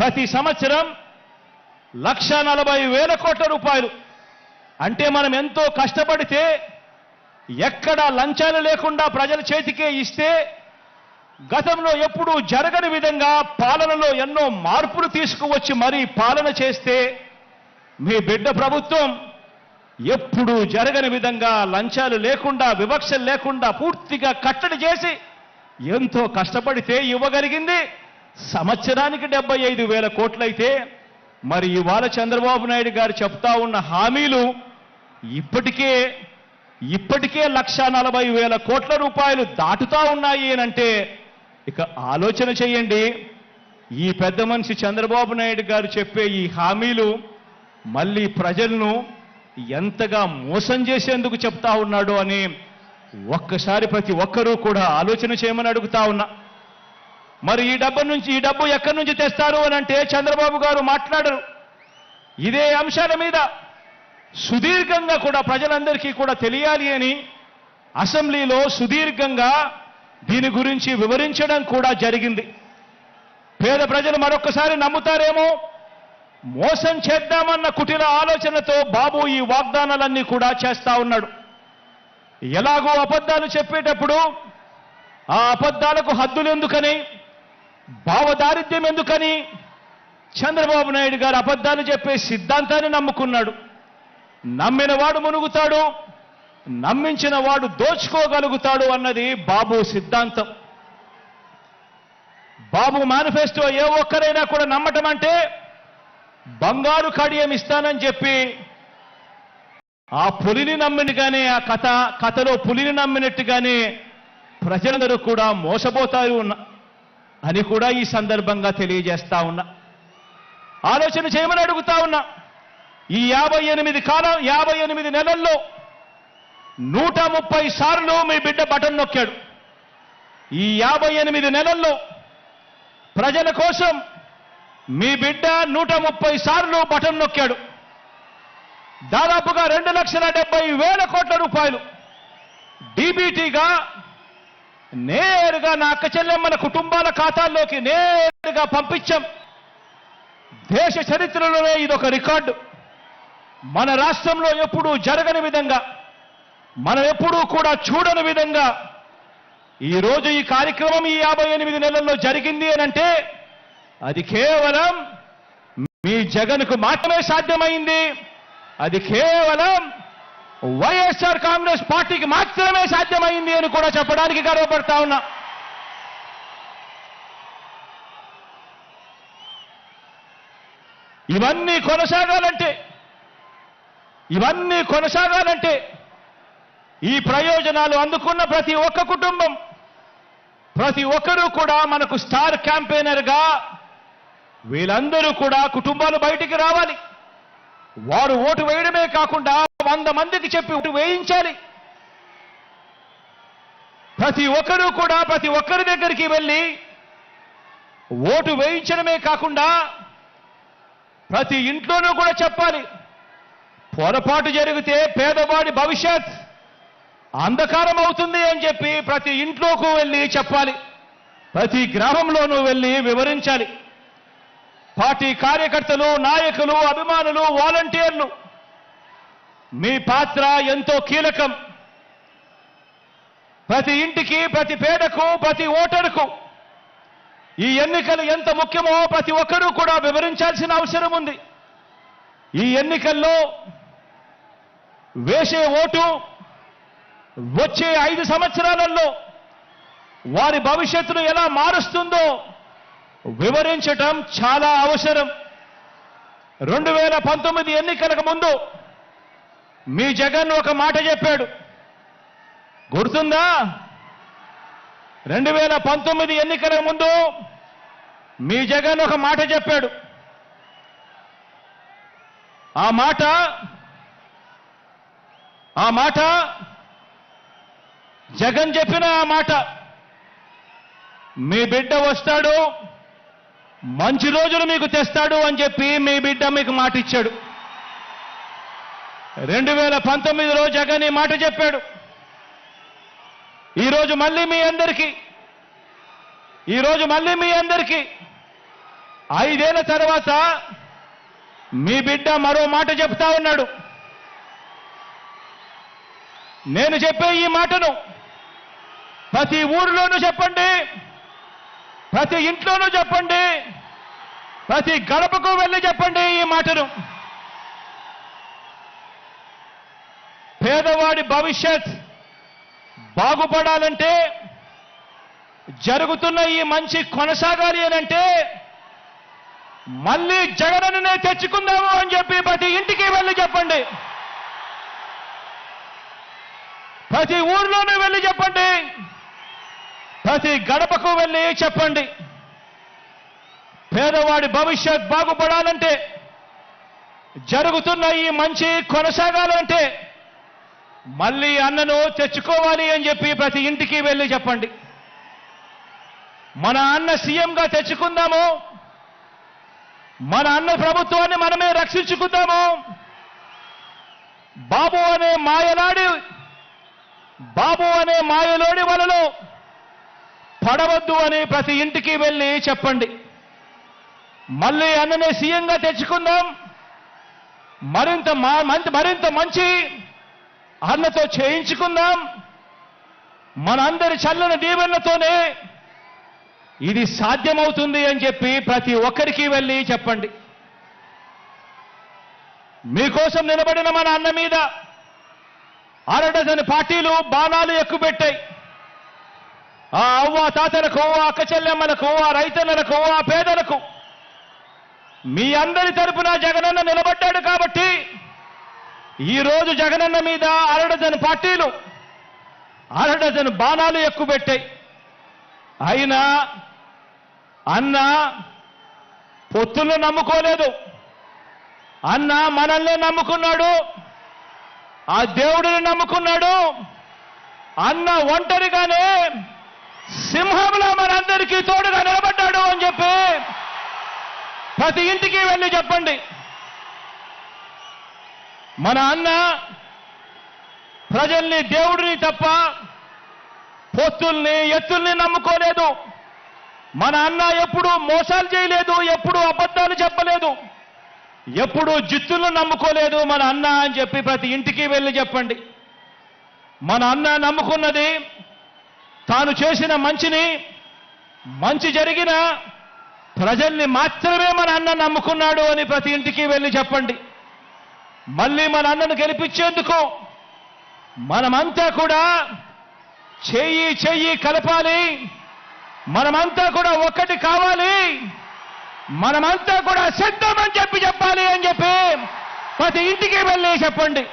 ప్రతి సంవత్సరం 1,40,000 కోట్ల రూపాయలు. అంటే మనం ఎంతో కష్టపడితే ఎక్కడా లంచాలు లేకుండా ప్రజల చేతికే ఇస్తే గతంలో ఎప్పుడూ జరగని విధంగా పాలనలో ఎన్నో మార్పులు తీసుకువచ్చి మరీ పాలన చేస్తే మీ బిడ్డ ప్రభుత్వం ఎప్పుడూ జరగని విధంగా లంచాలు లేకుండా వివక్షలు లేకుండా పూర్తిగా కట్టడి చేసి ఎంతో కష్టపడితే ఇవ్వగలిగింది సంవత్సరానికి 75,000 కోట్లయితే మరి ఇవాళ చంద్రబాబు నాయుడు గారు చెప్తా ఉన్న హామీలు ఇప్పటికే 1,40,000 కోట్ల రూపాయలు దాటుతా ఉన్నాయి అంటే ఇక ఆలోచన చేయండి. ఈ పెద్ద మనిషి చంద్రబాబు నాయుడు గారు చెప్పే ఈ హామీలు మళ్ళీ ప్రజలను ఎంతగా మోసం చేసేందుకు చెప్తా ఉన్నాడో అని ఒక్కసారి ప్రతి ఒక్కరూ కూడా ఆలోచన చేయమని అడుగుతా ఉన్నా. మరి ఈ డబ్బు ఎక్కడి నుంచి తెస్తారు అని అంటే చంద్రబాబు గారు మాట్లాడరు. ఇదే అంశాల మీద సుదీర్ఘంగా కూడా ప్రజలందరికీ కూడా తెలియాలి అని అసెంబ్లీలో సుదీర్ఘంగా దీని గురించి వివరించడం కూడా జరిగింది. పేద ప్రజలు మరొక్కసారి నమ్ముతారేమో, మోసం చేద్దామన్న కుటిల ఆలోచనతో బాబు ఈ వాగ్దానాలన్నీ కూడా చేస్తా ఉన్నాడు. ఎలాగో అబద్ధాలు చెప్పేటప్పుడు ఆ అబద్ధాలకు హద్దులు ఎందుకని, భావదారిద్ర్యం ఎందుకని చంద్రబాబు నాయుడు గారు అబద్ధాలు చెప్పే సిద్ధాంతాన్ని నమ్ముకున్నాడు. నమ్మిన వాడు మునుగుతాడు, నమ్మించిన వాడు దోచుకోగలుగుతాడు అన్నది బాబు సిద్ధాంతం. బాబు మేనిఫెస్టో ఏ ఒక్కరైనా కూడా నమ్మటం అంటే బంగారు కడియం ఇస్తానని చెప్పి ఆ పులిని నమ్మినగానే ఆ కథలో పులిని నమ్మినట్టుగానే ప్రజలందరూ కూడా మోసపోతారు అని కూడా ఈ సందర్భంగా తెలియజేస్తా ఉన్నా. ఆలోచన చేయమని అడుగుతా ఉన్నా. ఈ 58 నెలల్లో 130 సార్లు మీ బిడ్డ బటన్ నొక్కాడు. ఈ 58 నెలల్లో ప్రజల కోసం మీ బిడ్డ 130 సార్లు బటన్ నొక్కాడు. దాదాపుగా 2,70,000 కోట్ల రూపాయలు డీబీటీగా నేరుగా నా అక్క చెల్లెమ్మల కుటుంబాల ఖాతాల్లోకి నేరుగా పంపించాం. దేశ చరిత్రలోనే ఇదొక రికార్డు. మన రాష్ట్రంలో ఎప్పుడూ జరగని విధంగా, మనం ఎప్పుడూ కూడా చూడని విధంగా ఈరోజు ఈ కార్యక్రమం ఈ 58 నెలల్లో జరిగింది అనంటే అది కేవలం మీ జగన్కు మాత్రమే సాధ్యమైంది. అది కేవలం వైఎస్ఆర్ కాంగ్రెస్ పార్టీకి మాత్రమే సాధ్యమైంది అని కూడా చెప్పడానికి గర్వపడతా ఉన్నా. ఇవన్నీ కొనసాగాలంటే ఈ ప్రయోజనాలు అందుకున్న ప్రతి ఒక్క కుటుంబం, ప్రతి ఒక్కరూ కూడా మనకు స్టార్ క్యాంపెయినర్గా వీళ్ళందరూ కూడా కుటుంబాలు బయటికి రావాలి. వారు ఓటు వేయడమే కాకుండా 100 మందికి చెప్పి ఓటు వేయించాలి. ప్రతి ఒక్కరూ కూడా ప్రతి ఒక్కరి దగ్గరికి వెళ్ళి ఓటు వేయించడమే కాకుండా ప్రతి ఇంట్లోనూ కూడా చెప్పాలి. పొరపాటు జరిగితే పేదవాడి భవిష్యత్ అంధకారం అవుతుంది అని చెప్పి ప్రతి ఇంట్లోకి వెళ్ళి చెప్పాలి. ప్రతి గ్రామంలోనూ వెళ్ళి వివరించాలి. పార్టీ కార్యకర్తలు, నాయకులు, అభిమానులు, వాలంటీర్లు మీ పాత్ర ఎంతో కీలకం. ప్రతి ఇంటికి, ప్రతి పేదకు, ప్రతి ఓటరుకు ఈ ఎన్నికలు ఎంత ముఖ్యమో ప్రతి ఒక్కరూ కూడా వివరించాల్సిన అవసరం ఉంది. ఈ ఎన్నికల్లో వేసే ఓటు వచ్చే 5 సంవత్సరాలలో వారి భవిష్యత్తును ఎలా మారుస్తుందో వివరించటం చాలా అవసరం. 2019 ఎన్నికలకు ముందు మీ జగన్ ఒక మాట చెప్పాడు, గుర్తుందా? 2019 ఎన్నికలకు ముందు మీ జగన్ ఒక మాట చెప్పాడు. ఆ మాట జగన్ చెప్పిన ఆ మాట, మీ బిడ్డ వస్తాడు, మంచి రోజులు మీకు తెస్తాడు అని చెప్పి మీ బిడ్డ మీకు మాట ఇచ్చాడు. 2019లో జగన్ ఈ మాట చెప్పాడు. ఈరోజు మళ్ళీ మీ అందరికీ 5 ఏళ్ల తర్వాత మీ బిడ్డ మరో మాట చెప్తా ఉన్నాడు. నేను చెప్పే ఈ మాటను ప్రతి ఊరిలోనూ చెప్పండి, ప్రతి ఇంట్లోనూ చెప్పండి, ప్రతి గడపకు వెళ్ళి చెప్పండి ఈ మాటను. పేదవాడి భవిష్యత్ బాగుపడాలంటే, జరుగుతున్న ఈ మంచి కొనసాగాలి అనంటే మళ్ళీ జగనన్నే తెచ్చుకుందాము అని చెప్పి ప్రతి ఇంటికి వెళ్ళి చెప్పండి, ప్రతి ఊర్లోనూ వెళ్ళి చెప్పండి, ప్రతి గడపకు వెళ్ళి చెప్పండి. పేదవాడి భవిష్యత్ బాగుపడాలంటే, జరుగుతున్న ఈ మంచి కొనసాగాలంటే మళ్ళీ అన్నను తెచ్చుకోవాలి అని చెప్పి ప్రతి ఇంటికి వెళ్ళి చెప్పండి. మన అన్న సీఎంగా తెచ్చుకుందాము, మన అన్న ప్రభుత్వాన్ని మనమే రక్షించుకుందాము. బాబు అనే మాయలోడి వలలో పడవద్దు అని ప్రతి ఇంటికి వెళ్ళి చెప్పండి. మళ్ళీ అన్ననే సీఎంగా తెచ్చుకుందాం, మరింత మంచి అన్నతో చేయించుకుందాం. మనందరి చల్లని దీవెనలతోనే ఇది సాధ్యమవుతుంది అని చెప్పి ప్రతి ఒక్కరికి వెళ్ళి చెప్పండి. మీకోసం నిలబడిన మన అన్న మీద అరడజను పార్టీలు బాణాలు ఎక్కుపెట్టాయి. ఆ అవ్వ తాతలకు, ఆ అక్క చెల్లెమ్మలకు, ఆ రైతన్నలకు, ఆ పేదలకు మీ అందరి తరపున జగనన్న నిలబడ్డాడు కాబట్టి ఈరోజు జగనన్న మీద అరడజను పార్టీలు అరడజను బాణాలు ఎక్కుపెట్టాయి. అయినా అన్న పొత్తులను నమ్ముకోలేదు. అన్న మనల్ని నమ్ముకున్నాడు, ఆ దేవుడిని నమ్ముకున్నాడు. అన్న ఒంటరిగానే సింహంలో మనందరికీ తోడుగా నిలబడ్డాడు అని చెప్పి ప్రతి ఇంటికి వెళ్ళి చెప్పండి. మన అన్న ప్రజల్ని, దేవుడిని తప్ప పొత్తుల్ని, ఎత్తుల్ని నమ్ముకోలేదు. మన అన్న ఎప్పుడూ మోసాలు చేయలేదు, ఎప్పుడూ అబద్ధాలు చెప్పలేదు, ఎప్పుడూ జిత్తులను నమ్ముకోలేదు మన అన్న అని చెప్పి ప్రతి ఇంటికి వెళ్ళి చెప్పండి. మన అన్న నమ్ముకున్నది తాను చేసిన మంచి జరిగిన ప్రజల్ని మాత్రమే మన అన్న నమ్ముకున్నాడు అని ప్రతి ఇంటికి వెళ్ళి చెప్పండి. మళ్ళీ మన అన్నను గెలిపించేందుకు మనమంతా కూడా చెయ్యి కలపాలి, మనమంతా కూడా ఒక్కటి కావాలి, మనమంతా కూడా సిద్ధమని చెప్పాలి అని చెప్పి ప్రతి ఇంటికి వెళ్ళి చెప్పండి.